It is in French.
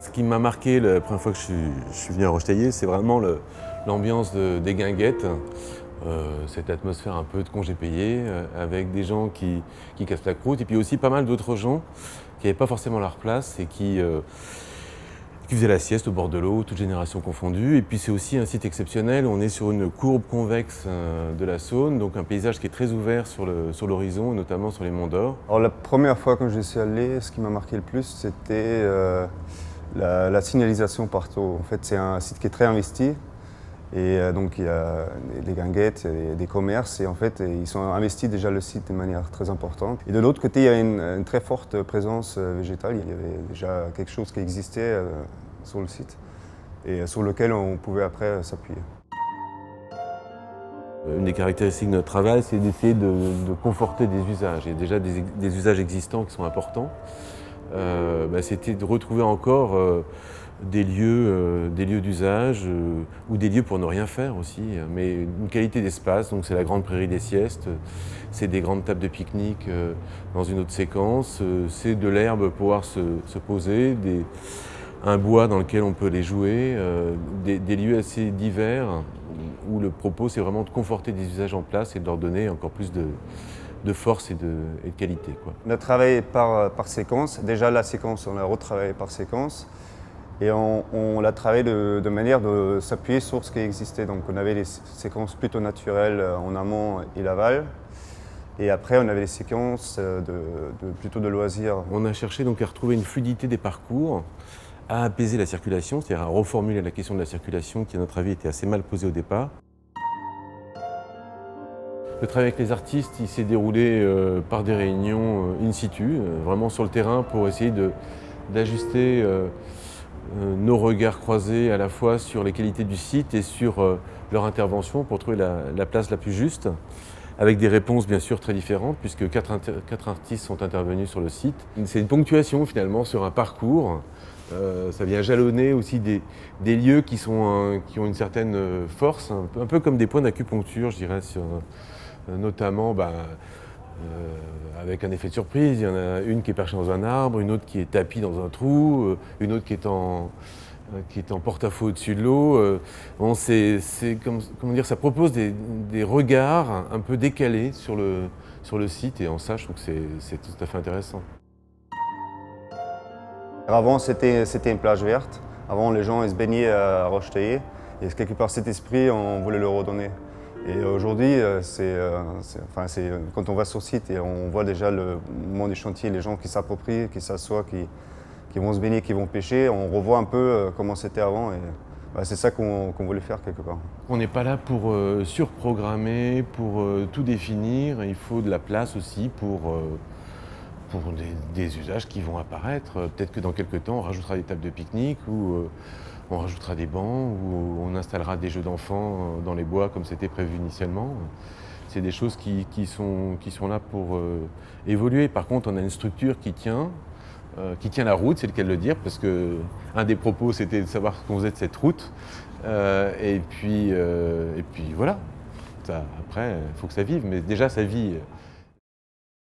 Ce qui m'a marqué la première fois que je suis venu à Roche-Taillé, c'est vraiment l'ambiance des guinguettes, cette atmosphère un peu de congé payé, avec des gens qui cassent la croûte, et puis aussi pas mal d'autres gens qui n'avaient pas forcément leur place et qui faisaient la sieste au bord de l'eau, toutes générations confondues. Et puis c'est aussi un site exceptionnel, on est sur une courbe convexe de la Saône, donc un paysage qui est très ouvert sur l'horizon, notamment sur les monts d'Or. Alors la première fois quand j'y suis allé, ce qui m'a marqué le plus, c'était la signalisation partout. En fait, c'est un site qui est très investi. Et donc il y a des guinguettes, des commerces, et en fait ils sont investis déjà le site de manière très importante. Et de l'autre côté, il y a une très forte présence végétale. Il y avait déjà quelque chose qui existait sur le site et sur lequel on pouvait après s'appuyer. Une des caractéristiques de notre travail, c'est d'essayer de conforter des usages. Il y a déjà des usages existants qui sont importants. C'était de retrouver encore des lieux d'usage ou des lieux pour ne rien faire aussi, mais une qualité d'espace. Donc c'est la grande prairie des siestes, c'est des grandes tables de pique-nique dans une autre séquence, c'est de l'herbe pour pouvoir se poser, un bois dans lequel on peut les jouer, des lieux assez divers où le propos c'est vraiment de conforter des usages en place et de leur donner encore plus de force et de qualité, quoi. On a travaillé par séquence. Déjà la séquence, on l'a retravaillé par séquence. Et on l'a travaillé de manière de s'appuyer sur ce qui existait. Donc on avait des séquences plutôt naturelles en amont et l'aval. Et après on avait des séquences plutôt de loisirs. On a cherché donc à retrouver une fluidité des parcours, à apaiser la circulation, c'est-à-dire à reformuler la question de la circulation qui à notre avis était assez mal posée au départ. Le travail avec les artistes, il s'est déroulé par des réunions in situ, vraiment sur le terrain pour essayer d'ajuster nos regards croisés à la fois sur les qualités du site et sur leur intervention pour trouver la place la plus juste, avec des réponses bien sûr très différentes puisque quatre artistes sont intervenus sur le site. C'est une ponctuation finalement sur un parcours. Ça vient jalonner aussi des lieux qui ont une certaine force, un peu comme des points d'acupuncture, je dirais, notamment avec un effet de surprise. Il y en a une qui est perchée dans un arbre, une autre qui est tapie dans un trou, une autre qui est en porte-à-faux au-dessus de l'eau. Comment dire, ça propose des regards un peu décalés sur le site, et en ça, je trouve que c'est tout à fait intéressant. Avant, c'était une plage verte. Avant, les gens ils se baignaient à Roche-Taillé. Et quelque part, cet esprit, on voulait le redonner. Et aujourd'hui, quand on va sur le site et on voit déjà le moment du chantier, les gens qui s'approprient, qui s'assoient, qui vont se baigner, qui vont pêcher, on revoit un peu comment c'était avant. Et c'est ça qu'on voulait faire quelque part. On n'est pas là pour surprogrammer, pour tout définir. Il faut de la place aussi pour des usages qui vont apparaître. Peut-être que dans quelques temps, on rajoutera des tables de pique-nique ou on rajoutera des bancs ou on installera des jeux d'enfants dans les bois comme c'était prévu initialement. C'est des choses qui sont là pour évoluer. Par contre, on a une structure qui tient la route, c'est le cas de le dire, parce que un des propos, c'était de savoir ce qu'on faisait de cette route. Et puis voilà. Après, il faut que ça vive, mais déjà ça vit